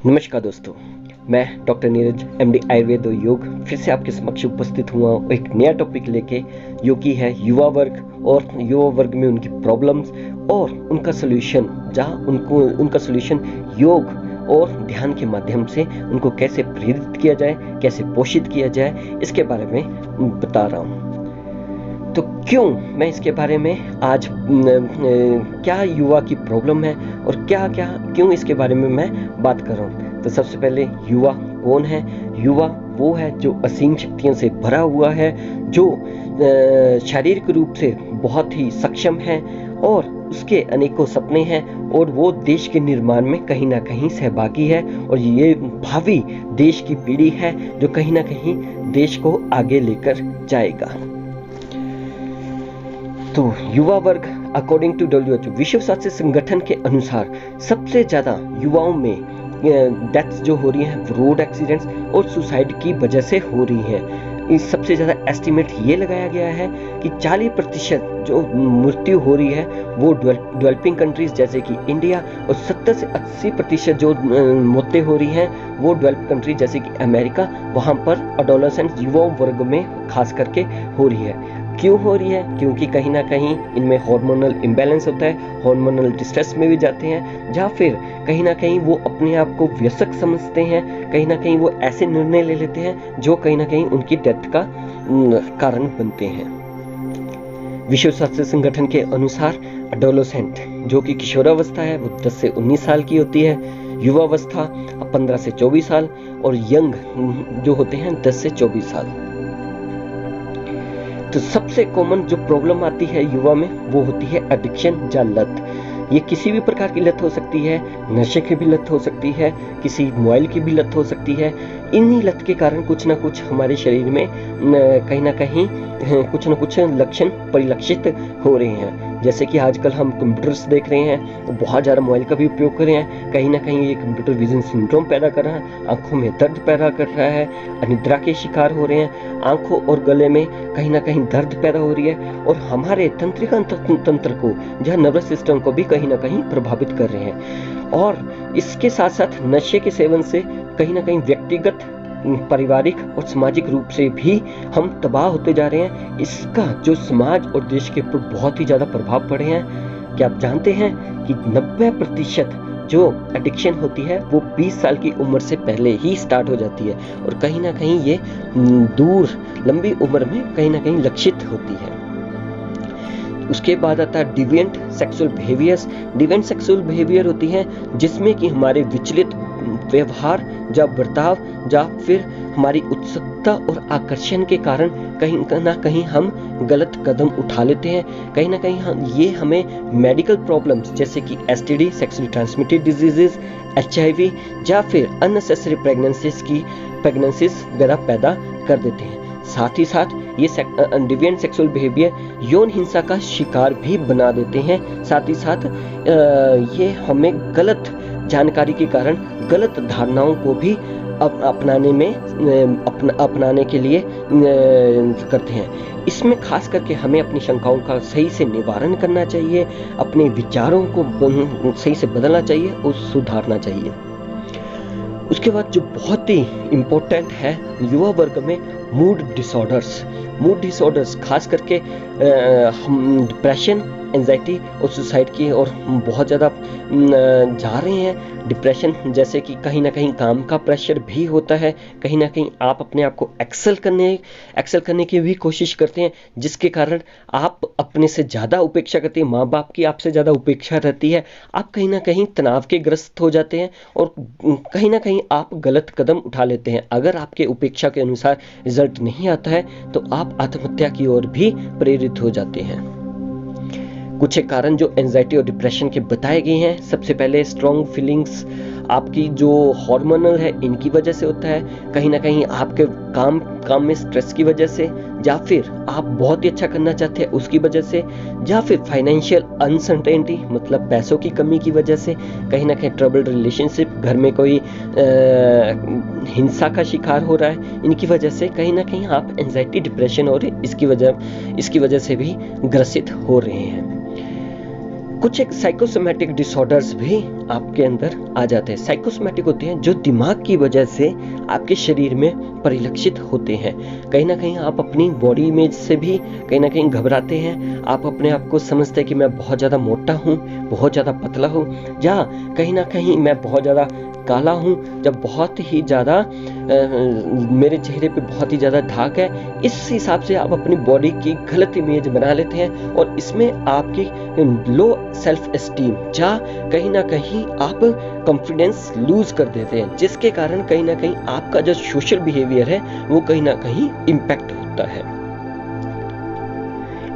नमस्कार दोस्तों, मैं डॉक्टर नीरज एमडी आयुर्वेद और योग फिर से आपके समक्ष उपस्थित हुआ एक नया टॉपिक लेके, जो कि है युवा वर्ग और युवा वर्ग में उनकी प्रॉब्लम्स और उनका सोल्यूशन, जहाँ उनका सोल्यूशन योग और ध्यान के माध्यम से उनको कैसे प्रेरित किया जाए, कैसे पोषित किया जाए, इसके बारे में बता रहा हूँ। तो क्यों मैं इसके बारे में आज क्या युवा की प्रॉब्लम है और क्यों इसके बारे में मैं बात कर रहा हूँ। तो सबसे पहले युवा कौन है? युवा वो है जो असीम शक्तियों से भरा हुआ है, जो शारीरिक रूप से बहुत ही सक्षम है और उसके अनेकों सपने हैं और वो देश के निर्माण में कहीं ना कहीं सहभागी है और ये भावी देश की पीढ़ी है जो कहीं ना कहीं देश को आगे लेकर जाएगा। तो युवा वर्ग अकॉर्डिंग टू WHO विश्व स्वास्थ्य संगठन के अनुसार सबसे ज्यादा युवाओं में डेथ्स जो हो रही हैं रोड एक्सीडेंट्स और सुसाइड की वजह से हो रही हैं। इस सबसे ज़्यादा एस्टिमेट ये लगाया गया है कि 40% जो मृत्यु हो रही है वो डेवलपिंग कंट्रीज जैसे कि इंडिया और 70 से 80% जो मौतें हो रही हैं वो डेवलप कंट्री जैसे कि अमेरिका, वहाँ पर एडोलेसेंट युवा वर्ग में खास करके हो रही है। क्यों हो रही है? क्योंकि कहीं ना कहीं इनमें हार्मोनल इम्बैलेंस होता है, हार्मोनल डिस्ट्रेस में भी जाते हैं, या फिर कहीं ना कहीं वो अपने आप को व्यसक समझते हैं, कहीं ना कहीं वो ऐसे निर्णय ले लेते हैं जो कहीं ना कहीं उनकी डेथ का कारण बनते हैं। विश्व स्वास्थ्य संगठन के अनुसार एडोलेसेंट जो कि किशोरावस्था है वो 10 से 19 साल की होती है, युवावस्था 15 से 24 साल और यंग जो होते हैं 10 से 24 साल। तो सबसे कॉमन जो प्रॉब्लम आती है युवा में वो होती है एडिक्शन या लत। ये किसी भी प्रकार की लत हो सकती है, नशे की भी लत हो सकती है, किसी मोबाइल की भी लत हो सकती है। इन्हीं लत के कारण कुछ ना कुछ हमारे शरीर में कहीं ना कहीं कुछ ना कुछ लक्षण परिलक्षित हो रहे हैं। जैसे कि आजकल हम कंप्यूटर्स देख रहे हैं, तो बहुत ज़्यादा मोबाइल का भी उपयोग कर रहे हैं, कहीं ना कहीं ये कंप्यूटर विजन सिंड्रोम पैदा कर रहा है, आंखों में दर्द पैदा कर रहा है, अनिद्रा के शिकार हो रहे हैं, आंखों और गले में कहीं ना कहीं दर्द पैदा हो रही है और हमारे तंत्रिका तंत्र को, जहाँ नर्वस सिस्टम को भी कहीं ना कहीं प्रभावित कर रहे हैं। और इसके साथ साथ नशे के सेवन से कहीं ना कहीं व्यक्तिगत, पारिवारिक और सामाजिक रूप से भी हम तबाह होते जा रहे हैं। इसका जो समाज और देश के ऊपर बहुत ही ज़्यादा प्रभाव पड़े हैं। क्या आप जानते हैं कि 90% जो एडिक्शन होती है वो 20 साल की उम्र से पहले ही स्टार्ट हो जाती है और कहीं ना कहीं ये दूर लंबी उम्र में कहीं ना कहीं लक्षित होती है। उसके बाद आता है deviant sexual behaviours. Deviant sexual behaviour होती है जिसमें कि हमारे विचलित व्यवहार या बर्ताव या फिर हमारी उत्सुकता और आकर्षण के कारण कहीं ना कहीं हम गलत कदम उठा लेते हैं। कहीं ना कहीं ये हमें मेडिकल प्रॉब्लम्स जैसे कि STD, sexually transmitted diseases, HIV या फिर अननेसेसरी प्रेगनेंसीज वगैरह पैदा कर देते हैं। साथ ही साथ ये डिविएंट सेक्सुअल बिहेवियर यौन हिंसा का शिकार भी बना देते हैं। साथ ही साथ ये हमें गलत जानकारी के कारण गलत धारणाओं को भी अपनाने के लिए करते हैं। इसमें खास करके हमें अपनी शंकाओं का सही से निवारण करना चाहिए, अपने विचारों को सही से बदलना चाहिए और सुधारना चाहिए। उसके बाद जो बहुत ही इम्पोर्टेंट है युवा वर्ग में मूड डिसऑर्डर्स खास करके डिप्रेशन, एंजाइटी और सुसाइड की और बहुत ज़्यादा जा रहे हैं। डिप्रेशन जैसे कि कहीं ना कहीं काम का प्रेशर भी होता है, कहीं ना कहीं आप अपने आप को एक्सेल करने की भी कोशिश करते हैं, जिसके कारण आप अपने से ज़्यादा उपेक्षा करते हैं, माँ बाप की आपसे ज़्यादा उपेक्षा रहती है, आप कहीं ना कहीं तनाव के ग्रस्त हो जाते हैं और कहीं ना कहीं आप गलत कदम उठा लेते हैं। अगर आपके उपेक्षा के अनुसार रिजल्ट नहीं आता है तो आप आत्महत्या की ओर भी प्रेरित हो जाते हैं। कुछ एक कारण जो एंजाइटी और डिप्रेशन के बताए गए हैं, सबसे पहले स्ट्रॉन्ग फीलिंग्स आपकी जो हार्मोनल है इनकी वजह से होता है, कहीं ना कहीं आपके काम में स्ट्रेस की वजह से, या फिर आप बहुत ही अच्छा करना चाहते हैं उसकी वजह से, या फिर फाइनेंशियल अनसर्टेनिटी मतलब पैसों की कमी की वजह से, कहीं ना कहीं ट्रबल्ड रिलेशनशिप, घर में कोई हिंसा का शिकार हो रहा है, इनकी वजह से कहीं ना कहीं आप एंजाइटी, डिप्रेशन और इसकी वजह से भी ग्रसित हो रहे हैं। कुछ एक साइकोसोमैटिक डिसऑर्डर्स भी आपके अंदर आ जाते हैं। साइकोसोमैटिक होते हैं जो दिमाग की वजह से आपके शरीर में परिलक्षित होते हैं। कहीं ना कहीं आप अपनी बॉडी इमेज से भी कहीं ना कहीं घबराते हैं। आप अपने आप को समझते हैं कि मैं बहुत ज़्यादा मोटा हूँ, बहुत ज़्यादा पतला हूँ, या कहीं ना कहीं मैं बहुत ज़्यादा काला हूँ, जब बहुत ही ज़्यादा मेरे चेहरे पे बहुत ही ज़्यादा दाग है। इस हिसाब से आप अपनी बॉडी की गलत इमेज बना लेते हैं और इसमें आपकी लो सेल्फ एस्टीम या कहीं ना कहीं आप कॉन्फिडेंस लूज कर देते हैं, जिसके कारण कहीं ना कहीं आपका जो सोशल बिहेवियर है वो कहीं ना कहीं इम्पैक्ट होता है।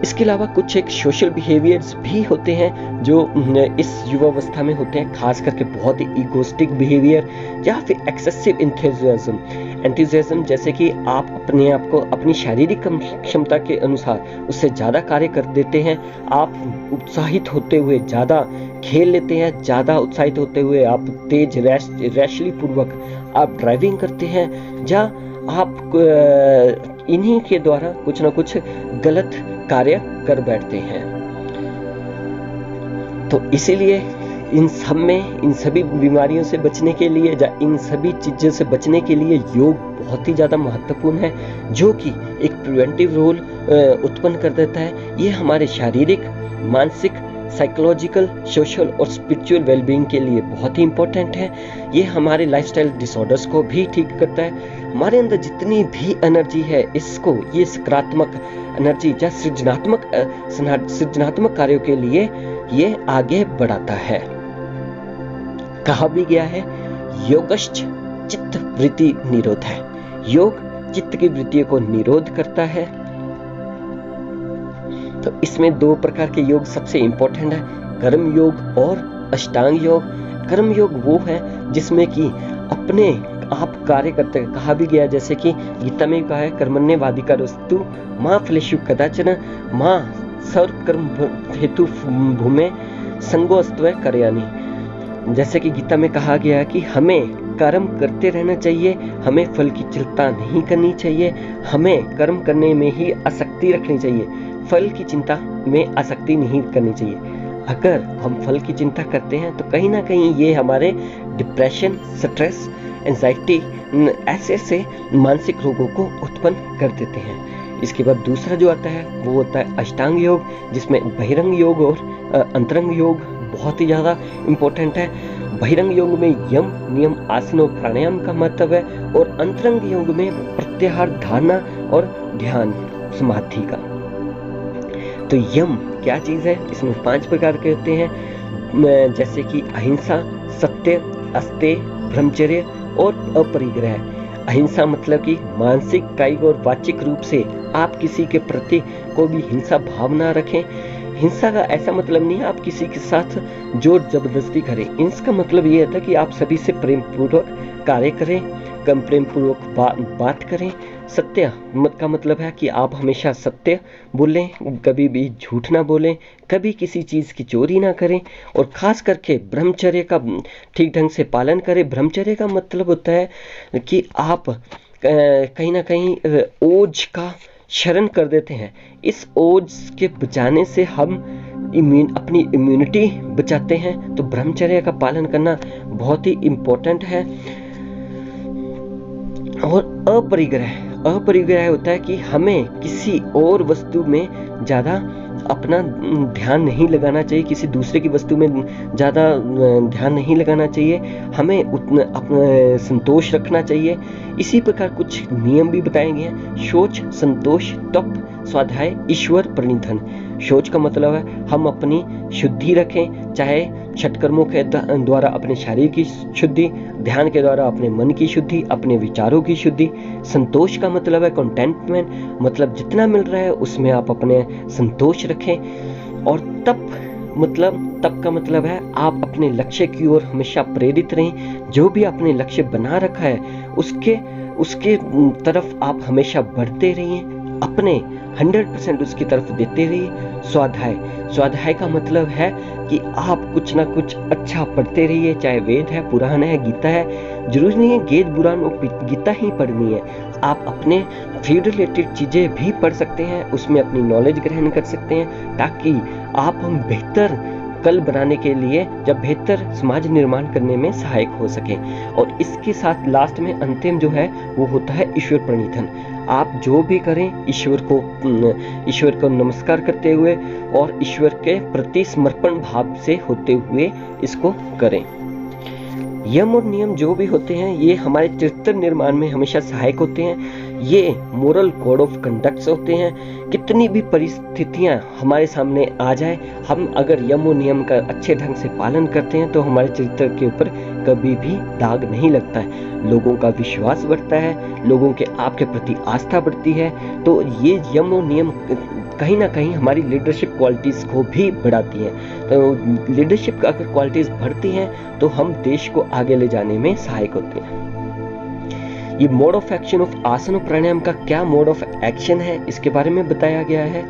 इसके अलावा कुछ एक सोशल बिहेवियर्स भी होते हैं जो इस युवावस्था में होते हैं, खास करके बहुत ही इगोस्टिक बिहेवियर या फिर एक्सेसिव एंथुसियाज्म, जैसे कि आप अपने आप को अपनी शारीरिक क्षमता के अनुसार उससे ज़्यादा कार्य कर देते हैं। आप उत्साहित होते हुए ज़्यादा खेल लेते हैं, ज़्यादा उत्साहित होते हुए आप तेज रैशली पूर्वक आप ड्राइविंग करते हैं, या आप इन्हीं के द्वारा कुछ ना कुछ गलत कार्य कर बैठते हैं। तो इसीलिए इन सब में, इन सभी बीमारियों से बचने के लिए या इन सभी चीज़ों से बचने के लिए योग बहुत ही ज़्यादा महत्वपूर्ण है, जो कि एक प्रिवेंटिव रोल उत्पन्न कर देता है। ये हमारे शारीरिक, मानसिक, साइकोलॉजिकल, सोशल और स्पिरिचुअल वेलबींग के लिए बहुत ही इंपॉर्टेंट है। ये हमारे लाइफस्टाइल डिसऑर्डर्स को भी ठीक करता है। हमारे अंदर जितनी भी एनर्जी है, इसको ये सकारात्मक एनर्जी या सृजनात्मक कार्यों के लिए ये आगे बढ़ाता है। कहा भी गया है, योगश्च चित्त वृत्ति निरोध है। योग चित्त की वृत्तियों को निरोध करता है। तो इसमें दो प्रकार के योग सबसे इंपॉर्टेंट है, कर्म योग और अष्टांग योग। कर्म योग वो है जिसमें कि अपने आप कार्य करते हैं। कहा भी गया, जैसे कि गीता में कहा है, कर्मण्येवाधिकारस्तु मा फलेषु कदाचन मा सर्वकर्म हेतु भूमे संगोऽस्त्वं कर्याणि। जैसे कि गीता में कहा गया है कि हमें कर्म करते रहना चाहिए, हमें फल की चिंता नहीं करनी चाहिए, हमें कर्म करने में ही आसक्ति रखनी चाहिए, फल की चिंता में आसक्ति नहीं करनी चाहिए। अगर हम फल की चिंता करते हैं तो कहीं ना कहीं ये हमारे डिप्रेशन, स्ट्रेस, एंजाइटी ऐसे से मानसिक रोगों को उत्पन्न कर देते हैं। इसके बाद दूसरा जो आता है वो होता है अष्टांग योग, जिसमें बहिरंग योग और अंतरंग योग बहुत ही ज़्यादा इम्पोर्टेंट है। बहिरंग योग में यम, नियम, आसन और प्राणायाम का महत्व है, और अंतरंग योग में प्रत्याहार, धारणा और ध्यान समाधि का। तो यम क्या चीज़ है? इसमें 5 प्रकार के होते हैं, जैसे कि अहिंसा, सत्य, अस्तेय, ब्रह्मचर्य और अपरिग्रह। अहिंसा मतलब कि मानसिक, कायिक और वाचिक रूप से आप किसी के प्रति कोई भी हिंसा भाव ना रखें। हिंसा का ऐसा मतलब नहीं है आप किसी के साथ जोर जबरदस्ती करें। इसका मतलब ये होता है कि आप सभी से प्रेम पूर्वक कार्य करें, कम प्रेम पूर्वक बात करें। सत्य का मतलब है कि आप हमेशा सत्य बोलें, कभी भी झूठ ना बोलें, कभी किसी चीज़ की चोरी ना करें, और ख़ास करके ब्रह्मचर्य का ठीक ढंग से पालन करें। ब्रह्मचर्य का मतलब होता है कि आप कहीं ना कहीं ओज का शरण कर देते हैं। इस ओज के बचाने से हम अपनी इम्यूनिटी बचाते हैं। तो ब्रह्मचर्य का पालन करना बहुत ही इम्पोर्टेंट है। और अपरिग्रह होता है कि हमें किसी और वस्तु में ज़्यादा अपना ध्यान नहीं लगाना चाहिए, किसी दूसरे की वस्तु में ज़्यादा ध्यान नहीं लगाना चाहिए, हमें उतना अपना संतोष रखना चाहिए। इसी प्रकार कुछ नियम भी बताए गए हैं। शौच, संतोष, तप, स्वाध्याय, ईश्वर प्रणिधान। शौच का मतलब है हम अपनी शुद्धि रखें, चाहे षटकर्मों के द्वारा अपने शरीर की शुद्धि, ध्यान के द्वारा अपने मन की शुद्धि, अपने विचारों की शुद्धि। संतोष का मतलब है कंटेंटमेंट, मतलब जितना मिल रहा है उसमें आप अपने संतोष रखें। और तप का मतलब है आप अपने लक्ष्य की ओर हमेशा प्रेरित रहें। जो भी आपने लक्ष्य बना रखा है उसके तरफ आप हमेशा बढ़ते रहिए, अपने 100% उसकी तरफ देते रहिए। स्वाध्याय का मतलब है कि आप कुछ ना कुछ अच्छा पढ़ते रहिए, चाहे वेद है, पुराण है, गीता है। जरूरी नहीं है वेद, पुराण और गीता ही पढ़नी है, आप अपने फील्ड रिलेटेड चीज़ें भी पढ़ सकते हैं, उसमें अपनी नॉलेज ग्रहण कर सकते हैं, ताकि आप हम बेहतर कल बनाने के लिए जब बेहतर समाज निर्माण करने में सहायक हो सके। और इसके साथ लास्ट में अंतिम जो है वो होता है ईश्वर प्रणिधन। आप जो भी करें ईश्वर को नमस्कार करते हुए और ईश्वर के प्रति समर्पण भाव से होते हुए इसको करें। यम और नियम जो भी होते हैं ये हमारे चरित्र निर्माण में हमेशा सहायक होते हैं। ये मोरल कोड ऑफ कंडक्ट्स होते हैं। कितनी भी परिस्थितियां हमारे सामने आ जाए, हम अगर यम और नियम का अच्छे ढंग से पालन करते हैं तो हमारे चरित्र के ऊपर कभी भी दाग नहीं लगता है। लोगों का विश्वास बढ़ता है, लोगों के आपके प्रति आस्था बढ़ती है। तो ये यम और नियम कहीं ना कहीं हमारी लीडरशिप क्वालिटीज को भी बढ़ाती हैं। तो लीडरशिप का अगर क्वालिटीज बढ़ती हैं तो हम देश को आगे ले जाने में सहायक होते हैं। ये मोड ऑफ एक्शन ऑफ आसन और प्राणायाम का क्या मोड ऑफ एक्शन है इसके बारे में बताया गया है।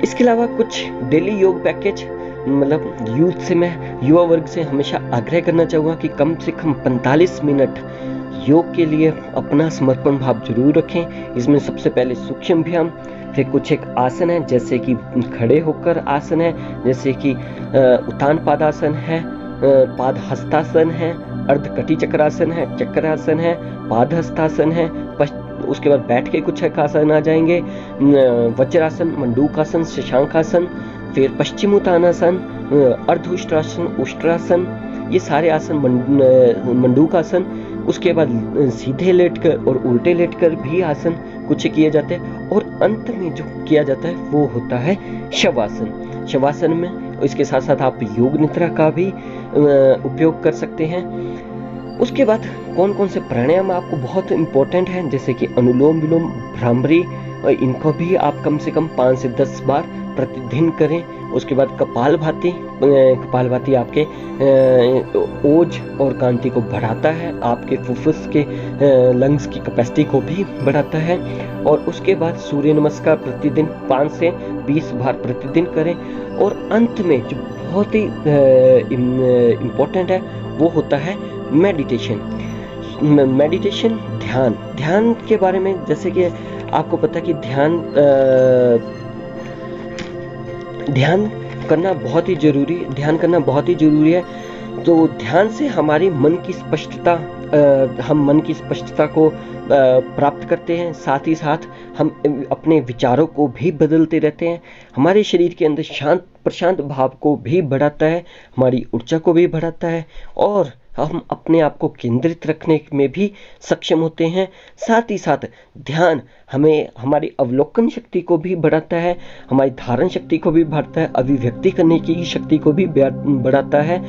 इसके अलावा कुछ डेली योग पैकेज, मतलब युवा वर्ग से हमेशा आग्रह करना चाहूंगा कि कम से कम 45 मिनट योग के लिए अपना समर्पण भाव जरूर रखें। इसमें सबसे पहले सूक्ष्म व्यायाम, फिर कुछ एक आसन है जैसे कि खड़े होकर आसन है, जैसे कि उत्तान पादासन है, पाद हस्तासन है, अर्धकटी चक्रासन है, चक्रासन है, पाद हस्तासन है। उसके बाद बैठ के कुछ एक आसन आ जाएंगे, वज्रासन, मंडूकासन, शशांकासन, फिर पश्चिमोत्तानासन, अर्धउष्ट्रासन, उष्ट्रासन, ये सारे आसन, मंडूकासन। उसके बाद सीधे लेटकर और उल्टे लेटकर भी आसन कुछ किए जाते हैं। और अंत में जो किया जाता है वो होता है शवासन। शवासन में इसके साथ साथ आप योग निद्रा का भी उपयोग कर सकते हैं। उसके बाद कौन कौन से प्राणायाम आपको बहुत इंपॉर्टेंट हैं, जैसे कि अनुलोम विलोम, भ्रामरी, इनको भी आप कम से कम 5 से 10 बार प्रतिदिन करें। उसके बाद कपालभाति आपके ओज और कांति को बढ़ाता है, आपके फुफ्फुस के लंग्स की कैपेसिटी को भी बढ़ाता है। और उसके बाद सूर्य नमस्कार प्रतिदिन 5 से 20 बार प्रतिदिन करें। और अंत में जो बहुत ही इम्पोर्टेंट है वो होता है मेडिटेशन। ध्यान के बारे में जैसे कि आपको पता है कि ध्यान करना बहुत ही जरूरी है। तो ध्यान से हमारी मन की स्पष्टता को प्राप्त करते हैं। साथ ही साथ हम अपने विचारों को भी बदलते रहते हैं। हमारे शरीर के अंदर शांत प्रशांत भाव को भी बढ़ाता है, हमारी ऊर्जा को भी बढ़ाता है और हम अपने आप को केंद्रित रखने में भी सक्षम होते हैं। साथ ही साथ ध्यान हमें हमारी अवलोकन शक्ति को भी बढ़ाता है, हमारी धारण शक्ति को भी बढ़ाता है, अभिव्यक्ति करने की शक्ति को भी बढ़ाता है।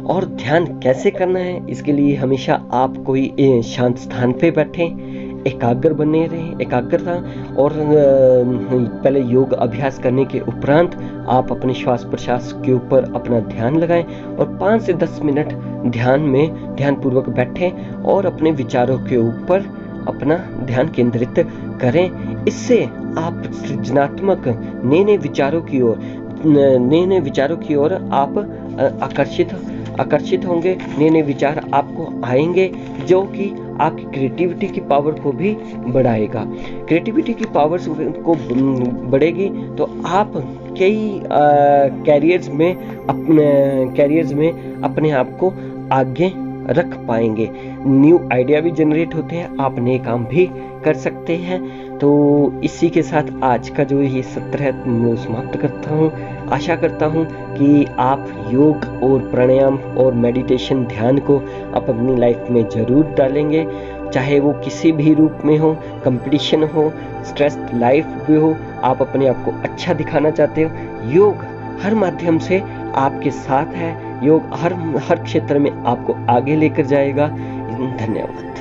और ध्यान कैसे करना है, इसके लिए हमेशा आप कोई शांत स्थान पे बैठें, एकाग्र बने रहें, एकाग्रता। और पहले योग अभ्यास करने के उपरांत आप अपने श्वास प्रश्वास के ऊपर अपना ध्यान लगाएं और 5 से 10 मिनट ध्यान पूर्वक बैठें और अपने विचारों के ऊपर अपना ध्यान केंद्रित करें। इससे आप सृजनात्मक नए विचारों की ओर आप आकर्षित होंगे। नए विचार आपको आएंगे जो कि आपकी क्रिएटिविटी की पावर को भी बढ़ाएगा। क्रिएटिविटी की पावर को बढ़ेगी तो आप कई कैरियर्स में अपने आप को आगे रख पाएंगे। न्यू आइडिया भी जनरेट होते हैं, आप नए काम भी कर सकते हैं। तो इसी के साथ आज का जो ये सत्र है मैं समाप्त करता हूँ। आशा करता हूँ कि आप योग और प्राणायाम और मेडिटेशन ध्यान को आप अपनी लाइफ में जरूर डालेंगे, चाहे वो किसी भी रूप में हो, कंपटीशन हो, स्ट्रेस्ड लाइफ भी हो, आप अपने आप को अच्छा दिखाना चाहते हो, योग हर माध्यम से आपके साथ है। योग हर क्षेत्र में आपको आगे लेकर जाएगा। धन्यवाद।